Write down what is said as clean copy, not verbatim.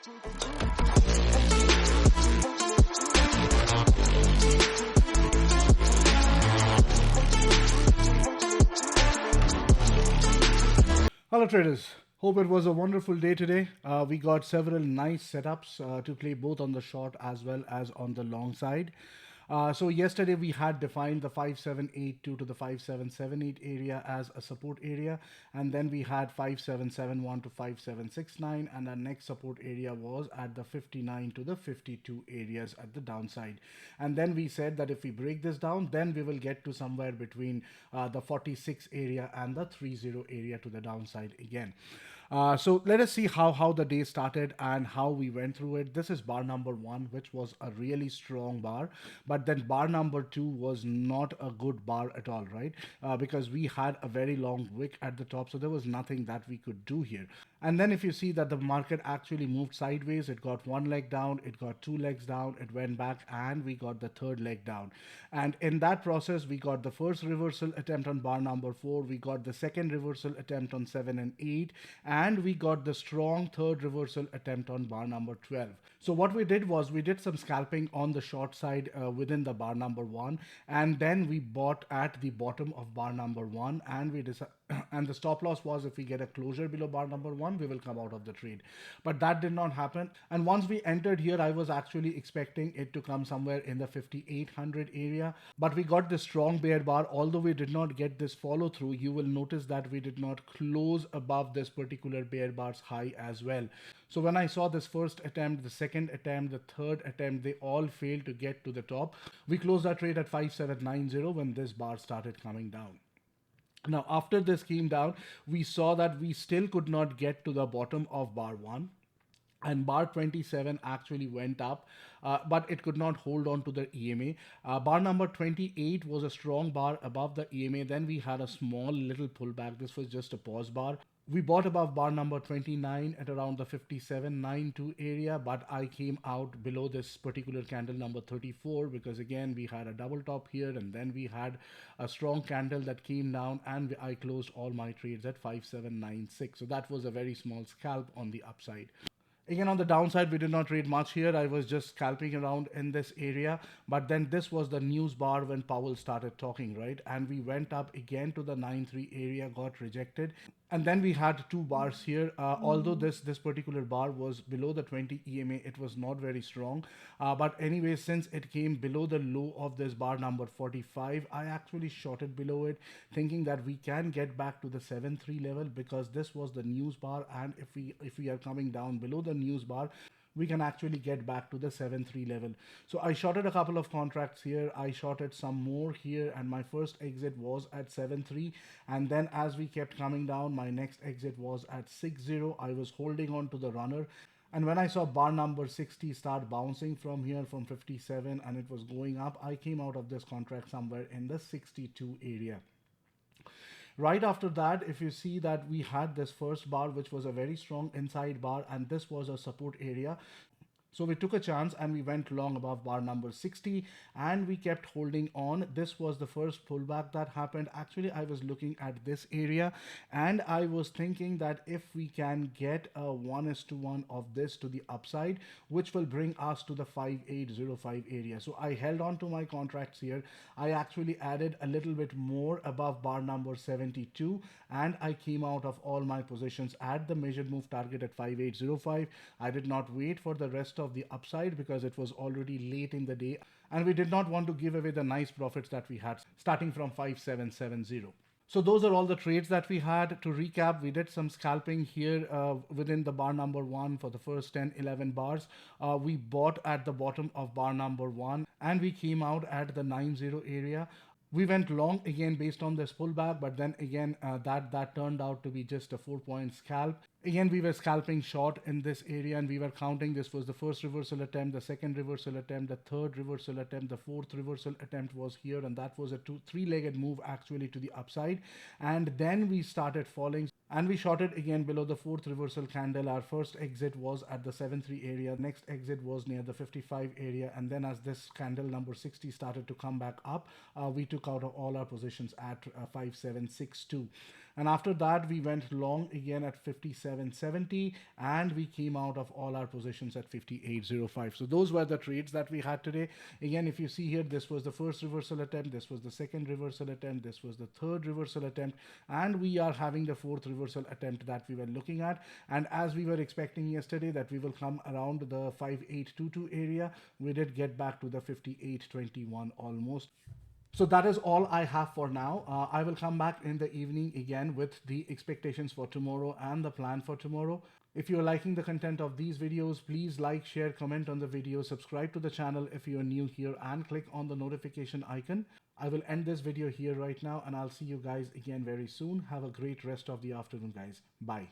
Hello, traders. Hope it was a wonderful day today. We got several nice setups to play both on the short as well as on the long side. So yesterday we had defined the 5782 to the 5778 area as a support area, and then we had 5771 to 5769, and our next support area was at the 59 to the 52 areas at the downside. And then we said that if we break this down, then we will get to somewhere between the 46 area and the 30 area to the downside again. So let us see how the day started and how we went through it. This is bar number one, which was a really strong bar, but then bar number two was not a good bar at all, right? Because we had a very long wick at the top, so there was nothing that we could do here. And then if you see that the market actually moved sideways, it got one leg down, it got two legs down, it went back, and we got the third leg down. And in that process, we got the first reversal attempt on bar number four, we got the second reversal attempt on seven and eight, and we got the strong third reversal attempt on bar number 12. So what we did was we did some scalping on the short side within the bar number one, and then we bought at the bottom of bar number one, and we decided and the stop loss was if we get a closure below bar number one, we will come out of the trade. But that did not happen. And once we entered here, I was actually expecting it to come somewhere in the 5800 area. But we got this strong bear bar. Although we did not get this follow through, you will notice that we did not close above this particular bear bar's high as well. So when I saw this first attempt, the second attempt, the third attempt, they all failed to get to the top. We closed our trade at 5790 when this bar started coming down. Now, after this came down, we saw that we still could not get to the bottom of bar 1, and bar 27 actually went up, but it could not hold on to the EMA. Bar number 28 was a strong bar above the EMA. Then we had a small little pullback. This was just a pause bar. We bought above bar number 29 at around the 57.92 area, but I came out below this particular candle number 34 because again we had a double top here, and then we had a strong candle that came down, and I closed all my trades at 5796. So that was a very small scalp on the upside. Again, on the downside, we did not trade much here. I was just scalping around in this area. But then this was the news bar when Powell started talking, right? And we went up again to the 9.3 area, got rejected. And then we had two bars here. Although this particular bar was below the 20 EMA, it was not very strong. But anyway, since it came below the low of this bar number 45, I actually shorted below it, thinking that we can get back to the 7.3 level because this was the news bar. And if we are coming down below the news bar, we can actually get back to the 7.3 level. So I shorted a couple of contracts here. I shorted some more here, and my first exit was at 7.3. And then as we kept coming down, my next exit was at 6.0. I was holding on to the runner. And when I saw bar number 60 start bouncing from here from 57 and it was going up, I came out of this contract somewhere in the 62 area. Right after that, if you see that we had this first bar, which was a very strong inside bar, and this was a support area. So we took a chance and we went long above bar number 60 and we kept holding on. This was the first pullback that happened. Actually, I was looking at this area and I was thinking that if we can get a 1:1 of this to the upside, which will bring us to the 5805 area. So I held on to my contracts here. I actually added a little bit more above bar number 72 and I came out of all my positions at the measured move target at 5805. I did not wait for the rest of the upside because it was already late in the day and we did not want to give away the nice profits that we had starting from 5770. So those are all the trades that we had. To recap, we did some scalping here within the bar number 1 for the first 10-11 bars. We bought at the bottom of bar number 1 and we came out at the 90 area. We went long again based on this pullback, but then again that turned out to be just a 4-point scalp. Again, we were scalping short in this area and we were counting. This was the first reversal attempt, the second reversal attempt, the third reversal attempt, the fourth reversal attempt was here, and that was a three-legged move actually to the upside. And then we started falling and we shorted again below the fourth reversal candle. Our first exit was at the 7.3 area, next exit was near the 55 area, and then as this candle number 60 started to come back up, we took out of all our positions at 5762. And after that, we went long again at 57.70, and we came out of all our positions at 58.05. So those were the trades that we had today. Again, if you see here, this was the first reversal attempt, this was the second reversal attempt, this was the third reversal attempt, and we are having the fourth reversal attempt that we were looking at. And as we were expecting yesterday that we will come around the 5822 area, we did get back to the 5821 almost. So that is all I have for now. I will come back in the evening again with the expectations for tomorrow and the plan for tomorrow. If you're liking the content of these videos, please like, share, comment on the video, subscribe to the channel if you're new here, and click on the notification icon. I will end this video here right now, and I'll see you guys again very soon. Have a great rest of the afternoon, guys. Bye.